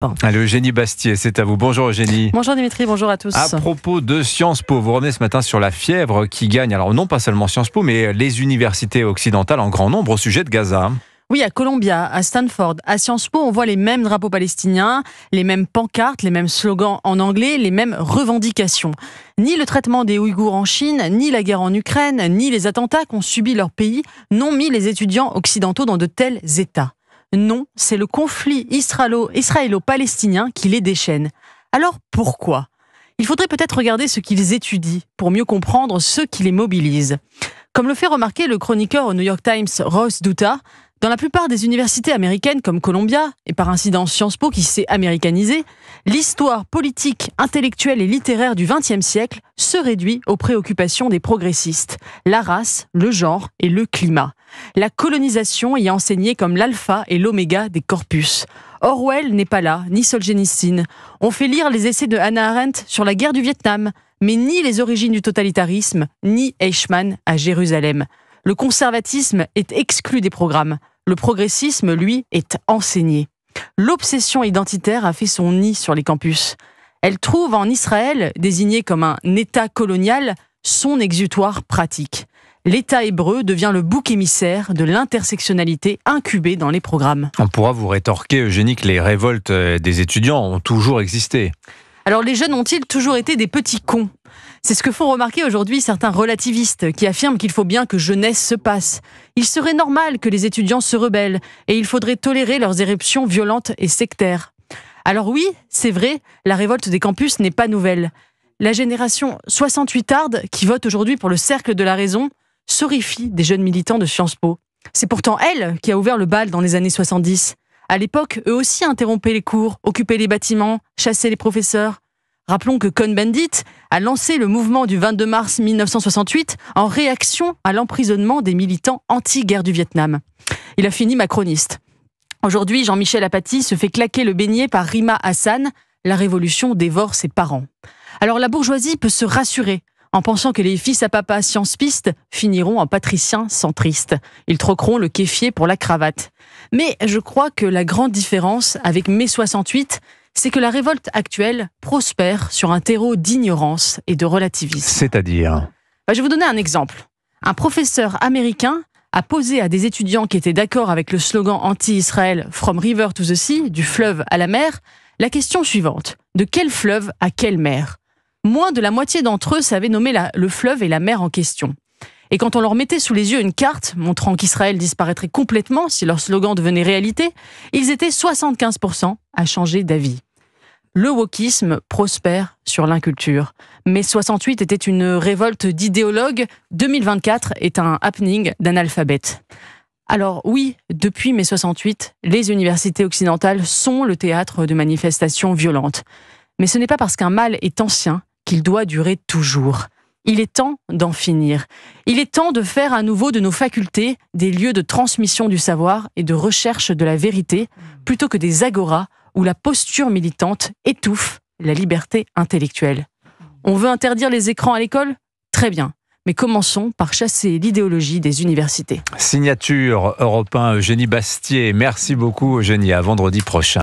Le Eugénie Bastier, c'est à vous. Bonjour Eugénie. Bonjour Dimitri, bonjour à tous. À propos de Sciences Po, vous revenez ce matin sur la fièvre qui gagne, alors non pas seulement Sciences Po, mais les universités occidentales en grand nombre au sujet de Gaza. Oui, à Columbia, à Stanford, à Sciences Po, on voit les mêmes drapeaux palestiniens, les mêmes pancartes, les mêmes slogans en anglais, les mêmes revendications. Ni le traitement des Ouïghours en Chine, ni la guerre en Ukraine, ni les attentats qu'ont subis leur pays n'ont mis les étudiants occidentaux dans de tels états. Non, c'est le conflit israélo-palestinien qui les déchaîne. Alors pourquoi ? Il faudrait peut-être regarder ce qu'ils étudient pour mieux comprendre ce qui les mobilise. Comme le fait remarquer le chroniqueur au New York Times Ross Douthat, dans la plupart des universités américaines comme Columbia, et par incidence Sciences Po qui s'est américanisée, l'histoire politique, intellectuelle et littéraire du XXe siècle se réduit aux préoccupations des progressistes, la race, le genre et le climat. La colonisation y est enseignée comme l'alpha et l'oméga des corpus. Orwell n'est pas là, ni Solzhenitsyn. On fait lire les essais de Hannah Arendt sur la guerre du Vietnam, mais ni les origines du totalitarisme, ni Eichmann à Jérusalem. Le conservatisme est exclu des programmes. Le progressisme, lui, est enseigné. L'obsession identitaire a fait son nid sur les campus. Elle trouve en Israël, désigné comme un État colonial, son exutoire pratique. L'État hébreu devient le bouc émissaire de l'intersectionnalité incubée dans les programmes. On pourra vous rétorquer, Eugénie, que les révoltes des étudiants ont toujours existé. Alors les jeunes ont-ils toujours été des petits cons ? C'est ce que font remarquer aujourd'hui certains relativistes qui affirment qu'il faut bien que jeunesse se passe. Il serait normal que les étudiants se rebellent et il faudrait tolérer leurs éruptions violentes et sectaires. Alors oui, c'est vrai, la révolte des campus n'est pas nouvelle. La génération 68arde qui vote aujourd'hui pour le cercle de la raison s'horrifie des jeunes militants de Sciences Po. C'est pourtant elle qui a ouvert le bal dans les années 70. À l'époque, eux aussi interrompaient les cours, occupaient les bâtiments, chassaient les professeurs. Rappelons que Cohn-Bendit a lancé le mouvement du 22 mars 1968 en réaction à l'emprisonnement des militants anti-guerre du Vietnam. Il a fini macroniste. Aujourd'hui, Jean-Michel Apathy se fait claquer le beignet par Rima Hassan. La révolution dévore ses parents. Alors la bourgeoisie peut se rassurer en pensant que les fils à papa science-pistes finiront en patriciens centristes. Ils troqueront le kéfier pour la cravate. Mais je crois que la grande différence avec mai 68, c'est que la révolte actuelle prospère sur un terreau d'ignorance et de relativisme. C'est-à-dire ? Je vais vous donner un exemple. Un professeur américain a posé à des étudiants qui étaient d'accord avec le slogan anti-Israël « From river to the sea », du fleuve à la mer, la question suivante. De quel fleuve à quelle mer ? Moins de la moitié d'entre eux savaient nommer le fleuve et la mer en question. Et quand on leur mettait sous les yeux une carte montrant qu'Israël disparaîtrait complètement si leur slogan devenait réalité, ils étaient 75% à changer d'avis. Le wokisme prospère sur l'inculture. Mai 68 était une révolte d'idéologues, 2024 est un happening d'analphabètes. Alors oui, depuis mai 68, les universités occidentales sont le théâtre de manifestations violentes. Mais ce n'est pas parce qu'un mal est ancien qu'il doit durer toujours. Il est temps d'en finir. Il est temps de faire à nouveau de nos facultés des lieux de transmission du savoir et de recherche de la vérité, plutôt que des agoras où la posture militante étouffe la liberté intellectuelle. On veut interdire les écrans à l'école ? Très bien. Mais commençons par chasser l'idéologie des universités. Signature Europe 1, Eugénie Bastier. Merci beaucoup Eugénie, à vendredi prochain.